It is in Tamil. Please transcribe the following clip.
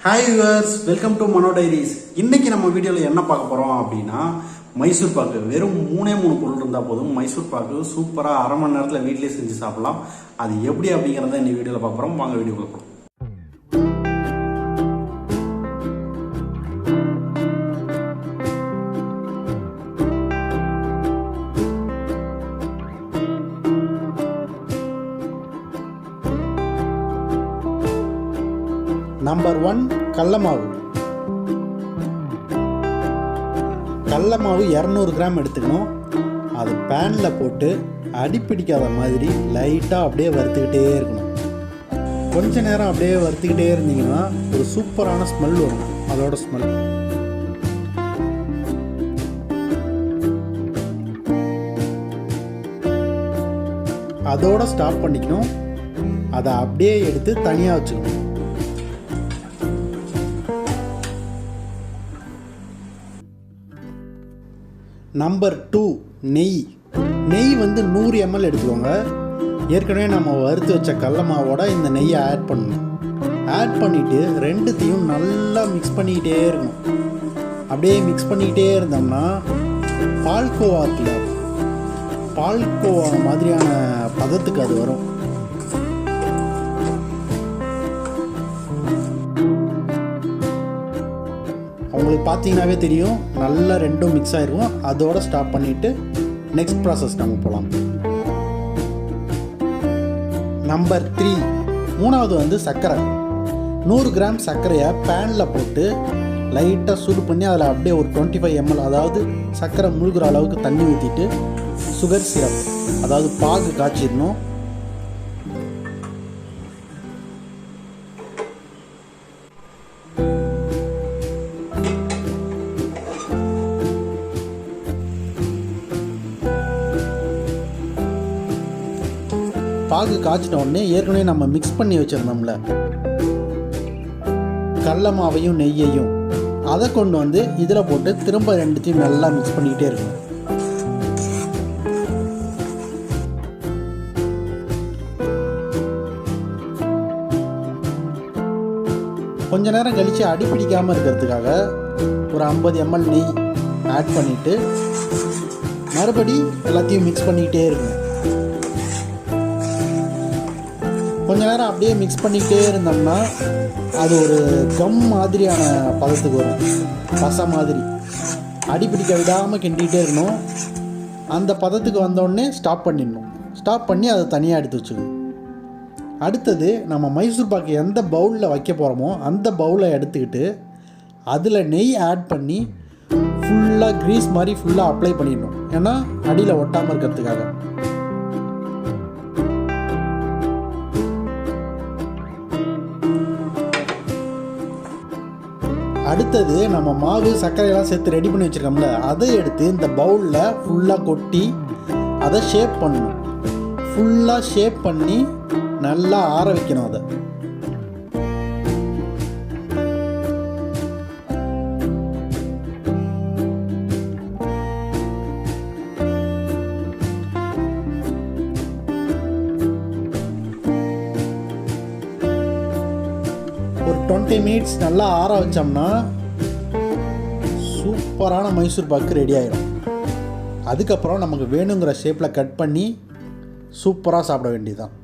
Hi viewers, welcome to Mano diaries. இன்னைக்கு நம்ம வீடியோவில் என்ன பார்க்க போகிறோம் அப்படின்னா, மைசூர் பாக்கு. வெறும் மூணே பொருள் இருந்தால் போதும், மைசூர் பாக்கு சூப்பராக அரை மணி நேரத்தில் வீட்டிலே செஞ்சு சாப்பிடலாம். அது எப்படி அப்படிங்கிறத இந்த வீடியோவில் பார்க்க போகிறோம். வாங்க வீடியோக்குள்ள போகலாம். நம்பர் 1, கடல மாவு. கடல மாவு 200 கிராம் எடுத்துக்கணும். அது பேனில் போட்டு அடிப்பிடிக்காத மாதிரி லைட்டாக அப்படியே வறுத்துக்கிட்டே இருக்கணும். கொஞ்ச நேரம் அப்படியே வறுத்துக்கிட்டே இருந்தீங்கன்னா ஒரு சூப்பரான ஸ்மெல் வரும். அதோட ஸ்மெல் அதோட ஸ்டாப் பண்ணிக்கணும். அதை அப்படியே எடுத்து தனியாக வச்சுக்கணும். நம்பர் 2, நெய். நெய் 100 ml எடுத்துக்கோங்க. ஏற்கனவே நம்ம வறுத்து வச்ச கடல மாவோட இந்த நெய்யை ஆட் பண்ணணும். ஆட் பண்ணிவிட்டு ரெண்டுத்தையும் நல்லா மிக்ஸ் பண்ணிக்கிட்டே இருக்கணும். அப்படியே மிக்ஸ் பண்ணிக்கிட்டே இருந்தோம்னா பால்கோவா மாதிரியான பதத்துக்கு அது வரும். உங்களுக்கு பார்த்தீங்கன்னாவே தெரியும், நல்லா ரெண்டும் மிக்ஸ் ஆகிருக்கும். அதோட ஸ்டாப் பண்ணிவிட்டு நெக்ஸ்ட் ப்ராசஸ் நம்ம போகலாம். நம்பர் 3, மூணாவது சர்க்கரை. 100 கிராம் சர்க்கரையை பேனில் போட்டு லைட்டாக சூடு பண்ணி அதில் அப்படியே ஒரு 25 ml, அதாவது சர்க்கரை முழுகிற அளவுக்கு தண்ணி ஊற்றிட்டு சுகர் சிரப், அதாவது பாகு காய்ச்சிடணும். பாகு காய்ச்சின உடனே ஏற்கனவே நம்ம மிக்ஸ் பண்ணி வச்சுருந்தோம்ல கடல மாவையும் நெய்யையும், அதை கொண்டு இதில் போட்டு திரும்ப ரெண்டுத்தையும் நல்லா மிக்ஸ் பண்ணிக்கிட்டே இருக்கணும். கொஞ்ச நேரம் கழித்து அடி பிடிக்காமல் இருக்கிறதுக்காக ஒரு 50 ml நெய் ஆட் பண்ணிவிட்டு மறுபடி எல்லாத்தையும் மிக்ஸ் பண்ணிக்கிட்டே இருக்கணும். கொஞ்ச நேரம் அப்படியே மிக்ஸ் பண்ணிக்கிட்டே இருந்தோம்னா அது ஒரு கம் மாதிரியான பதத்துக்கு வரும். பசை மாதிரி அடிப்பிடிக்க விடாமல் கிண்டிகிட்டே இருக்கணும். அந்த பதத்துக்கு வந்தோடனே ஸ்டாப் பண்ணிடணும். ஸ்டாப் பண்ணி அதை தனியாக எடுத்து வச்சுக்கணும். அடுத்தது நம்ம மைசூர் பாக்கு எந்த பவுலில் வைக்க போகிறோமோ அந்த பவுலை எடுத்துக்கிட்டு அதில் நெய் ஆட் பண்ணி ஃபுல்லாக க்ரீஸ் மாதிரி ஃபுல்லாக அப்ளை பண்ணிடணும். ஏன்னா அடியில் ஒட்டாமல் இருக்கிறதுக்காக. அடுத்தது நம்ம மாவு சர்க்கரையெல்லாம் சேர்த்து ரெடி பண்ணி வச்சுருக்கோம்ல, அதை எடுத்து இந்த பவுலில் ஃபுல்லாக கொட்டி அதை ஷேப் பண்ணணும். ஃபுல்லாக ஷேப் பண்ணி நல்லா ஆற வைக்கணும். அதை ஒரு 20 minutes நல்லா ஆற வச்சோம்னா சூப்பரான மைசூர் பாக்கு ரெடி ஆகிடும். அதுக்கப்புறம் நமக்கு வேணுங்கிற ஷேப்பில் கட் பண்ணி சூப்பராக சாப்பிட வேண்டியதுதான்.